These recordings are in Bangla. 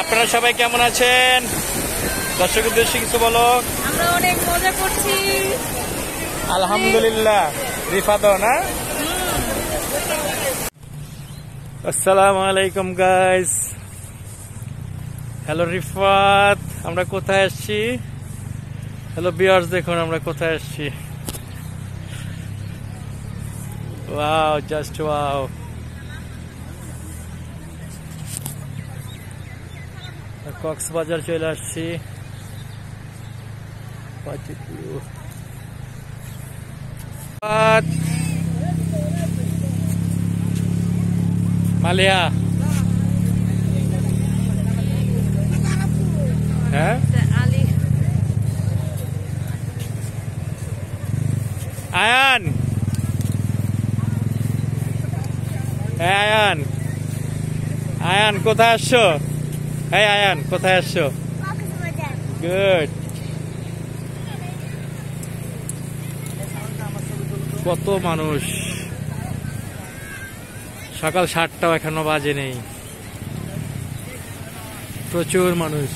আপনারা সবাই কেমন আছেন? দর্শক উদ্দেশ্যে কিছু বলো। আমরা অনেক মজা করছি আলহামদুলিল্লাহ। রিফাত না? আসসালামু আলাইকুম গাইস। হ্যালো রিফাত, আমরা কোথায় আসছি? হ্যালো ভিউয়ার্স, দেখুন আমরা কোথায় আসছি। Wow, just wow. কক্সবাজার চলে আসছি। মালিয়া, হ্যাঁ আয়ান, হ্যাঁ আয়ান, আয়ান কোথায় আসছো? হ্যাঁ আয়ান কোথায় আসছো? গুড। কত মানুষ, সকাল 7টাও এখনো বাজে নেই, প্রচুর মানুষ।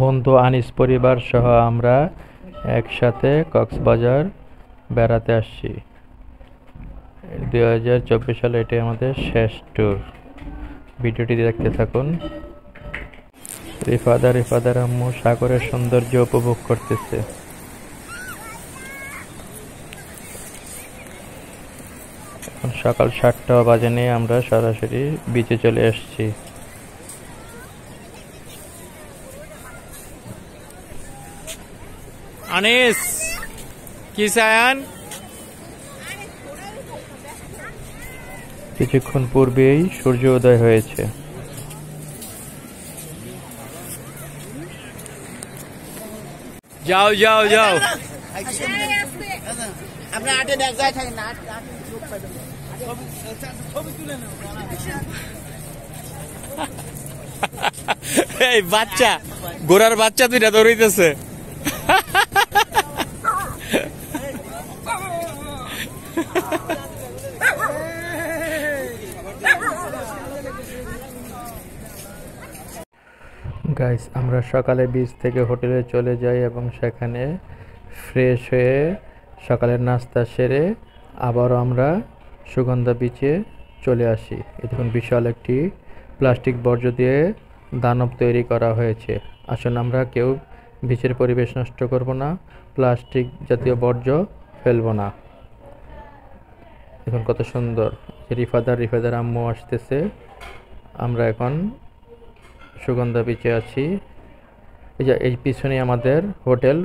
বন্ধু আনিস পরিবার সহ আমরা একসাথে কক্সবাজার বেড়াতে আসছি। 2024 সালে এটাই আমাদের শেষ ট্যুর। ভিডিওটি দেখতে থাকুন। রিফাদার আম্মু সাগরের সৌন্দর্য উপভোগ করতেছে। এখন সকাল 7টা বাজে নিয়ে আমরা সরাসরি বিচে চলে আসছি। আনিস, কি সায়ান? কিছুক্ষণ পূর্বেই সূর্য উদয় হয়েছে। যাও যাও যাও। এই বাচ্চা, গোড়ার বাচ্চা দুইটা দৌড়াইতেছে। গাইস, আমরা সকালে বিচ থেকে হোটেলে চলে যাই এবং সেখানে ফ্রেশ হয়ে সকালের নাস্তা সেরে আবারও আমরা সুগন্ধা বিচে চলে আসি। দেখুন বিশাল একটি প্লাস্টিক বর্জ্য দিয়ে দানব তৈরি করা হয়েছে। আসুন আমরা কেউ বিচের পরিবেশ নষ্ট করব না, প্লাস্টিক জাতীয় বর্জ্য ফেলব না। দেখুন কত সুন্দর। রিফাদার আম্মু আসতেছে। আমরা এখন সুগন্ধা বিচে আছি। এই পিছনে আমাদের হোটেল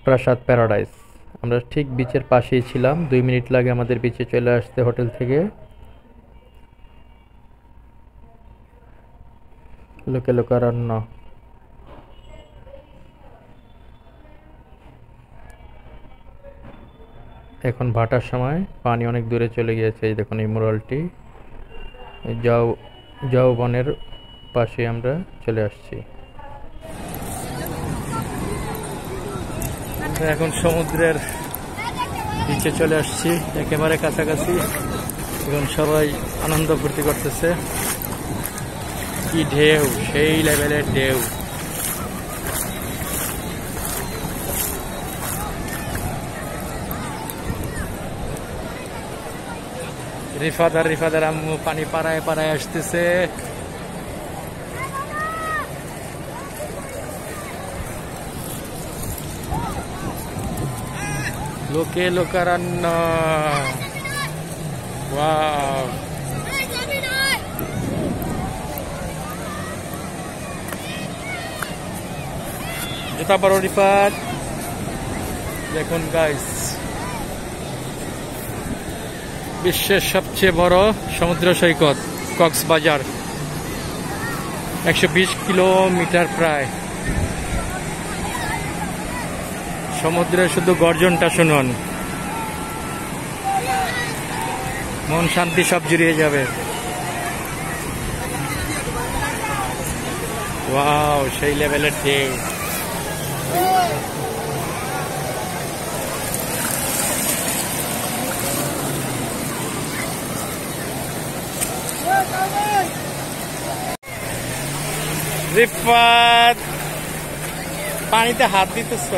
প্রাসাদ প্যারাডাইস। আমরা ঠিক বিচের পাশেই ছিলাম। 2 মিনিট লাগে আমাদের বিচে চলে আসতে হোটেল থেকে। লোকারণ্য। এখন ভাটার সময় পানি অনেক দূরে চলে গিয়েছে। এই দেখুন এই মুরালটি। যাও বনের পাশে আমরা চলে আসছি। এখন সমুদ্রের নিচে চলে আসছি, একেবারে কাছাকাছি। এখন সবাই আনন্দ ফুর্তি করতেছে। কি ঢেউ, সেই লেভেলের ঢেউ। রিফাদার আম্মু পানি পাড়ায় আসতেছে। লোকারণ্য। ওয়াও, জুতা পরো রিফাত। দেখুন গাইস, বিশ্বের সবচেয়ে বড় সমুদ্র সৈকত কক্সবাজার, 120 কিলোমিটার প্রায়। সমুদ্রের শুধু গর্জনটা শুনুন, মন শান্তি সব জুড়িয়ে যাবে। ওয়াও, সেই লেভেলের ঢেউ। রিফাত, পানিতে হাত দিতেছ?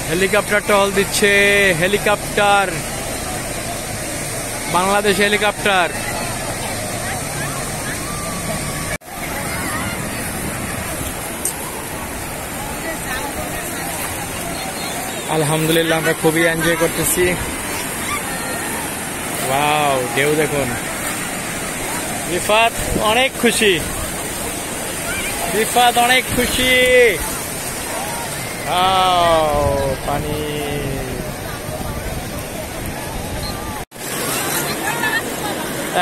হেলিকপ্টার টহল দিচ্ছে, হেলিকপ্টার, বাংলাদেশ হেলিকপ্টার। আলহামদুলিল্লাহ, আমরা খুবই এনজয় করতেছি। ওয়াও, ঢেউ দেখুন। রিফাত অনেক খুশি, রিফাত অনেক খুশি। পানি,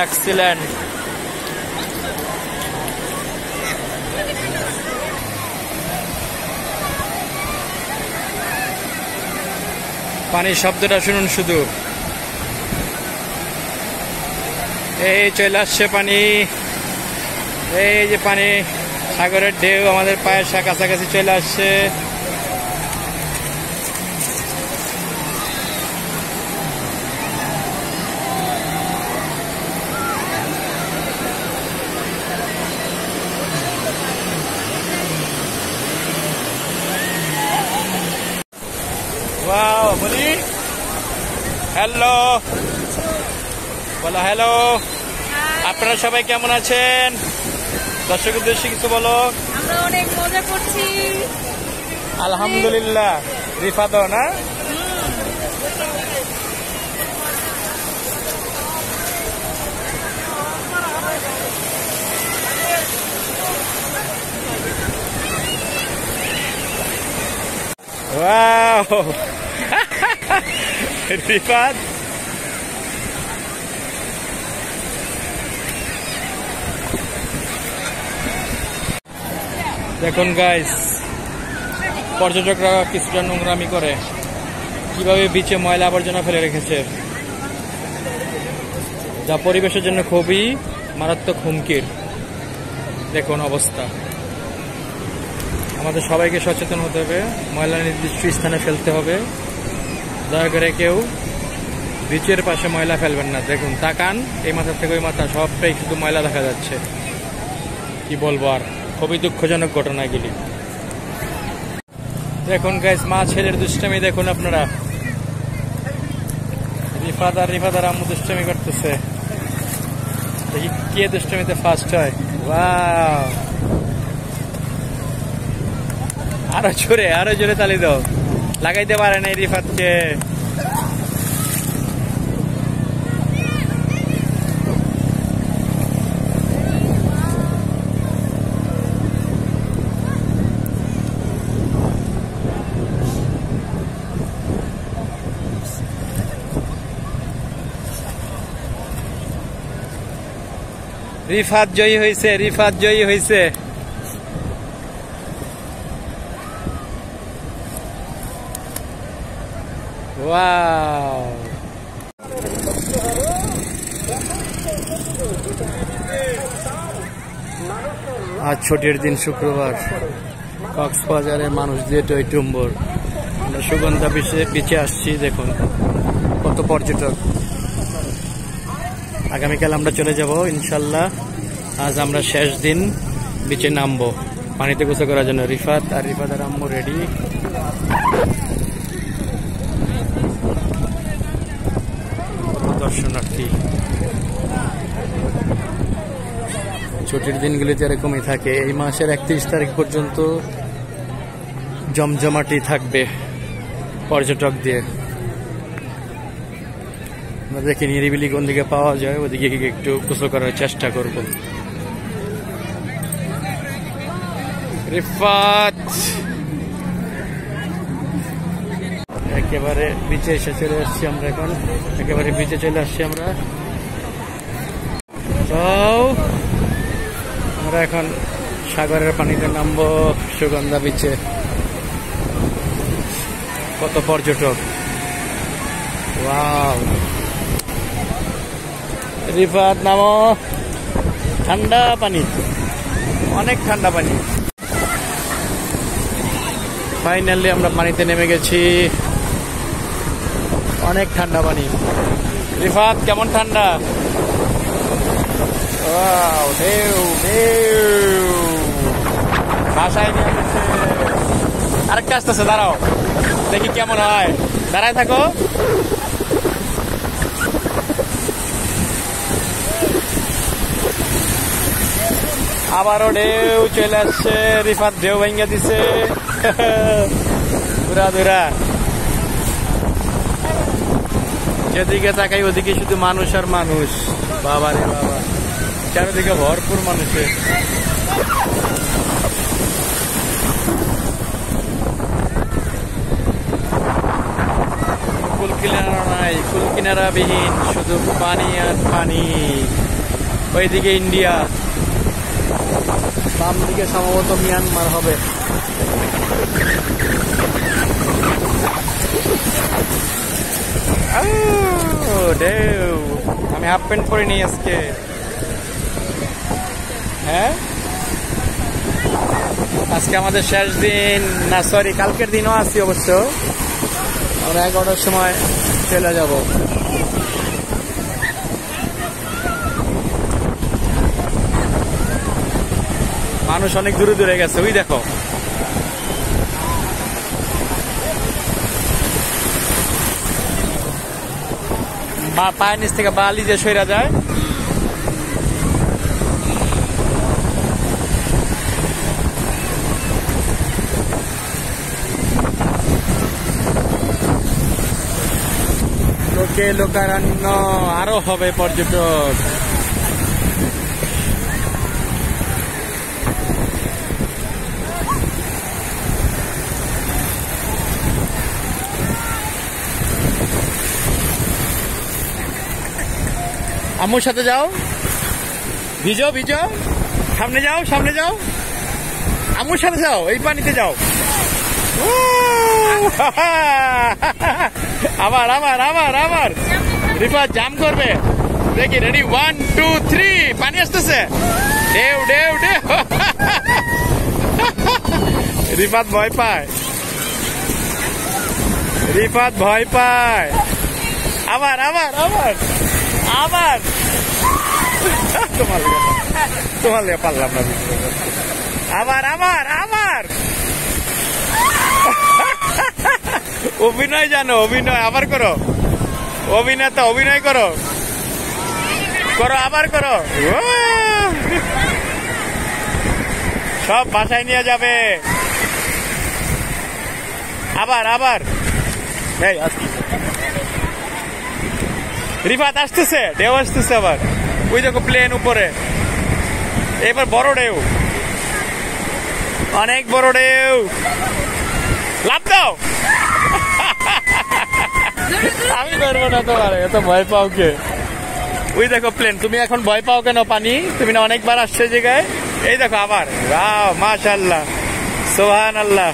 এক্সিলেন্ট। পানির শব্দটা শুনুন শুধু। এই চলে আসছে পানি, এই যে পানি, সাগরের ঢেউ আমাদের পায়ের কাছাকাছি চলে আসছে। বলি হ্যালো, বলো হ্যালো। আপনারা সবাই কেমন আছেন? দর্শক উদ্দেশ্যে কিছু বলো। আমরা অনেক মজা করছি আলহামদুলিল্লাহ। রিফাতও না? Wow! রিফাত, দেখুন গাইস, পর্যটকরা কিছুটা নোংরামি করে, কিভাবে বিচে ময়লা আবর্জনা ফেলে রেখেছে, যা পরিবেশের জন্য খুবই মারাত্মক হুমকির। দেখুন অবস্থা। আমাদের সবাইকে সচেতন হতে হবে, ময়লা নির্দিষ্ট স্থানে ফেলতে হবে। দয়া করে কেউ বিচের পাশে ময়লা ফেলবেন না। দেখুন, তাকান, এই মাথা থেকে ওই মাথা সবটাই শুধু ময়লা দেখা যাচ্ছে। কি বলবো আর, খুবই দুঃখজনক ঘটনা এগুলি। দেখুন গাইস, মা ছেলের দুষ্টামি দেখুন আপনারা। রিফাদার আম্মু দুষ্টামি করতেছে। দেখি কে দুষ্টামিতে ফার্স্ট হয়। ওয়াও, আরো জোরে তালি দাও। লাগাইতে পারে না রিফাতকে। রিফাত জয়ী হয়েছে, রিফাত জয়ী হয়েছে। ওয়াও, আজ ছুটির দিন, শুক্রবার। কক্সবাজারের মানুষ দিয়ে টইটুম্বর। আমরা সুগন্ধা বিচে আসছি। দেখুন কত পর্যটক। আগামীকাল আমরা চলে যাব ইনশাল্লাহ। আজ আমরা শেষ দিন বিচে নামবো পানিতে গোসল করার জন্য। রিফাত আর আম্মু রেডি। দর্শনার্থী, ছুটির দিনগুলিতে এরকমই থাকে। এই মাসের 31 তারিখ পর্যন্ত জমজমাটি থাকবে পর্যটক দিয়ে। দেখি নিরিবিলি কোন দিকে পাওয়া যায়, ওদিকে একটু গোসল করার চেষ্টা করব। রিফাত একেবারে বিচে এসে চলে আসছি আমরা, এখন একেবারে বিচে চলে আসছি আমরা। তো আমরা এখন সাগরের পানিতে নামবো সুগন্ধা বিচে। কত পর্যটক, ওয়াও। রিফাত নামো, ঠান্ডা পানি, অনেক ঠান্ডা পানি। ফাইনালি আমরা পানিতে নেমে গেছি, অনেক ঠান্ডা পানি। রিফাত কেমন ঠান্ডা? ওয়াও, ঢেউ ঢেউ, ভাষায় নিয়ে গেছে। আরেকটা আসতেছে, দাঁড়াও দেখি কেমন হয়, দাঁড়ায় থাকো। আবারও ঢেউ চলে আসছে, রিফাত ঢেউ ভেঙে দিছে পুরা ধুরা। যেদিকে তাকাই ওদিকে শুধু মানুষ আর মানুষ, বাবা রে বাবা, চারিদিকে ভরপুর মানুষের। কুল কিনারা নাই, কুল কিনারা বিহীন, শুধু পানি আর পানি। ওইদিকে ইন্ডিয়া, বাম দিকে সম্ভবত মিয়ানমার হবে। ঢেউ, আমি হাফ প্যান্ট পরে নিই আজকে। হ্যাঁ, আজকে আমাদের শেষ দিন, না সরি কালকের দিনও আছি অবশ্য। আমরা 11টার সময় চলে যাব। মানুষ অনেক দূরে দূরে গেছে, ওই দেখো। পায়ের নিচ থেকে বালি যে সইরা যায়। লোকে লোকারণ্য, আরো হবে পর্যটক। আম্মুর সাথে যাও, ভিজো ভিজো, সামনে যাও সামনে যাও, আম্মুর সাথে যাও, এই পানিতে যাও। আবার আবার আবার আবার রিফাত জাম করবে, দেখি রেডি 1 2 3, পানি আসতেছে, ঢেউ ঢেউ ঢেউ। রিফাত ভয় পায়, রিফাত ভয় পায়। আবার আবার আবার আবার, তোমার পারলাম না। আবার আবার আবার, অভিনয় জানো, অভিনয় আবার করো, অভিনেতা অভিনয় করো, করো আবার করো। সব বাসায় নিয়ে যাবে। আবার আবার, রিফাত আসতেছে, ঢেউ আসতেছে আবার, ওই দেখো প্লেন উপরে। এবার বড় ঢেউ, অনেক বড় ঢেউ, লাফ দাও। আমি করবো না তোমার, এত ভয় পাও কে? ওই দেখো প্লেন, তুমি এখন ভয় পাও কেন? পানি তুমি না অনেকবার আসছে জায়গায়। এই দেখো আবার, ওয়াও মাশাআল্লাহ, সুবহানাল্লাহ।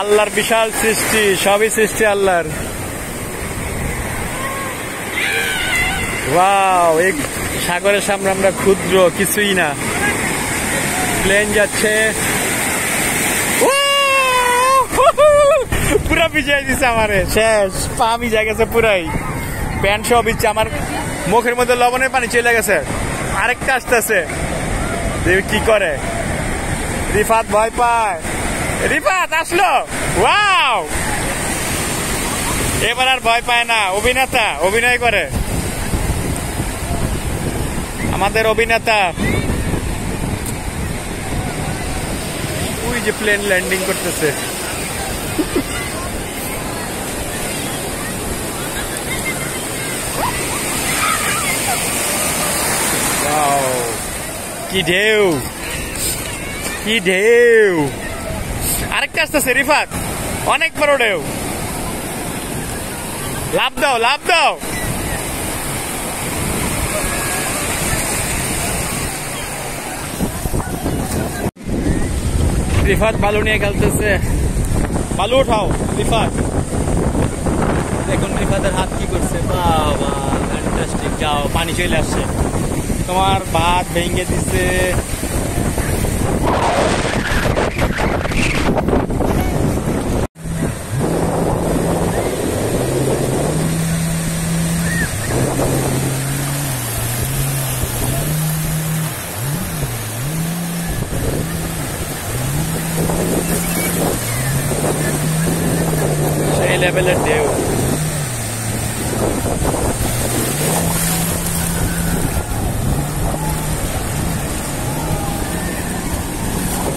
আল্লাহর বিশাল সৃষ্টি, সবই সৃষ্টি আল্লাহর। ওয়াও, এই সাগরের সামনে আমরা ক্ষুদ্র কিছুই না। প্লেন যাচ্ছে, পুরা ভিজাই দিচ্ছে আমারে, শেষ, পা ভিজা গেছে পুরাই, প্যান্ট সব ইচ্ছে। আমার মুখের মধ্যে লবণের পানি চলে গেছে। আরেকটা আসতেছে, কি করে? রিফাত ভয় পায়, রিফাত আসলো, ওয়াও, এবার আর ভয় পায় না। অভিনেতা অভিনয় করে, আমাদের অভিনেতা। ওই যে প্লেন ল্যান্ডিং করতেছে। কি ঢেউ, কি ঢেউ! আরেকটা আসতেছে রিফাত, অনেক বড় ঢেউ। লাভ দাও, লাভ দাও। রিফাত বালু নিয়ে খেলতেছে। বালু উঠাও রিফাত। দেখুন রিফাতের হাত কি করছে। বাবা ফ্যান্টাস্টিক। যাও, পানি চলে আসছে। তোমার ভাত ভেঙে দিছে। সেই লেভেলের ঢেউ।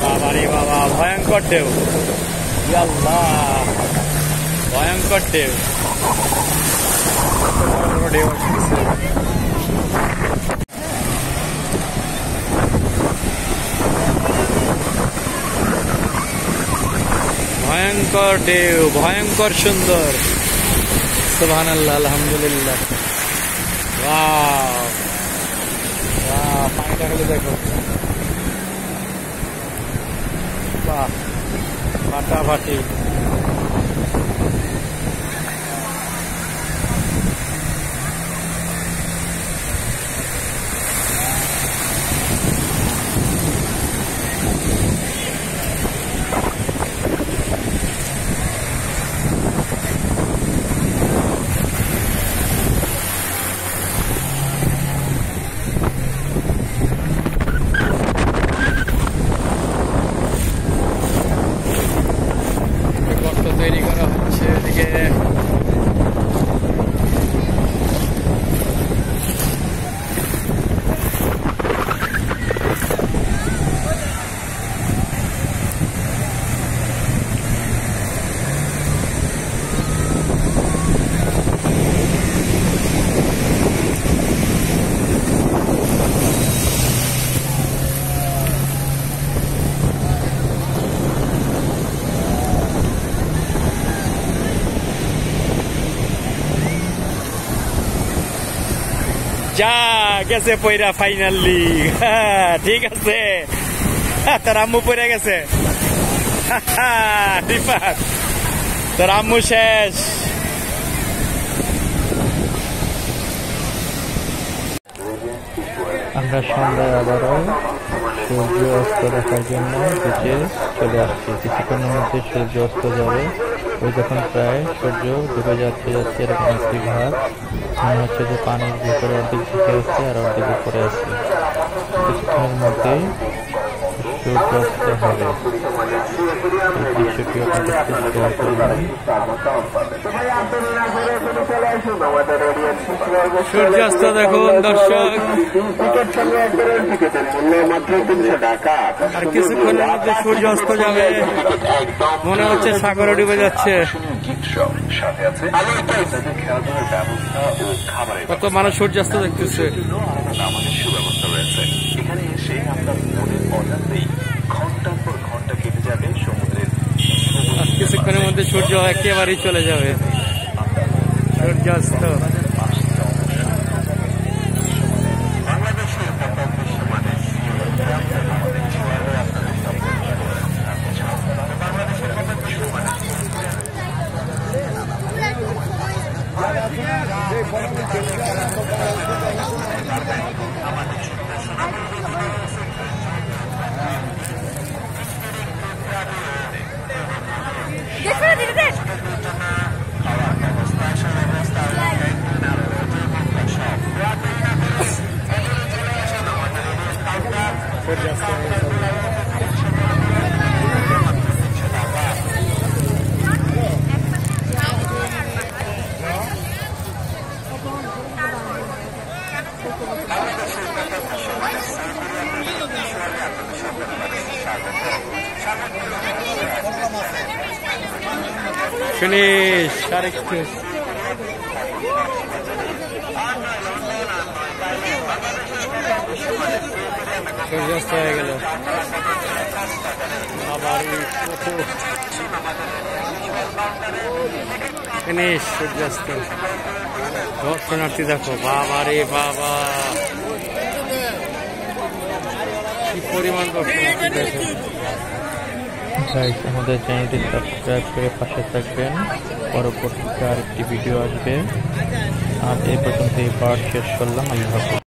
বাবা রে বাবা, ভয়ঙ্কর ঢেউ। আল্লাহ, ভয়ঙ্কর ঢেউ। ঢেউ আসতেছে। ভয়ঙ্কর ঢেউ, ভয়ঙ্কর সুন্দর। সুবহানাল্লাহ, আলহামদুলিল্লাহ। ওয়াও, ওয়াও, পানিটা খালি দেখো। বাহ, ফাটাফাটি। তৈরি করা হচ্ছে এদিকে। যা গেছে পয়রা ফাইনালি। ঠিক আছে, তোর আম্মু পড়ে গেছে। রিফাত, তোর আম্মু শেষ। আমরা সন্ধ্যায় আবারও সূর্য অস্ত দেখার জন্য বিচে চলে আসছি। কিছুক্ষণের মধ্যে সূর্য অস্ত যাবে। ওই যখন প্রায় সূর্য ডুবে যাচ্ছে এরকম একটি ভাব মনে হচ্ছে যে পানির ভিতরে অর্ধেক ঝুঁকে আছে আর অর্ধেক উপরে আছে। কিছুক্ষণের মধ্যেই সূর্য অস্ত হবে। এই দৃশ্যটি আপনাদের সাথে শেয়ার করলাম। সূর্যাস্ত দেখুন দর্শক। আর কিছুক্ষণের মধ্যে সূর্য অস্ত যাবে। মনে হচ্ছে সাগরে ডুবে যাচ্ছে। কত মানুষ সূর্যাস্ত দেখতেছে। আমাদের সুব্যবস্থা রয়েছে। এখানে এসে আপনার মনের অজান্তেই ঘন্টার পর ঘন্টা কেটে যাবে সমুদ্রের। কিছুক্ষণের মধ্যে সূর্য একেবারেই চলে যাবে। সূর্যাস্ত। Finish. Correct. সূর্যাস্ত হয়ে গেল আবার ফিনিশ সূর্যাস্ত। দর্শনার্থী দেখো, বাবা রে বাবা, কি পরিমাণ দর্শনার্থী দেখো। গাইস, আমাদের চ্যানেলটি সাবস্ক্রাইব করে পাশে থাকবেন, পরবর্তীতে আরেকটি ভিডিও আসবে। আর এই পর্যন্ত এই পার্ট শেষ করলাম। আল্লাহ হাফেজ।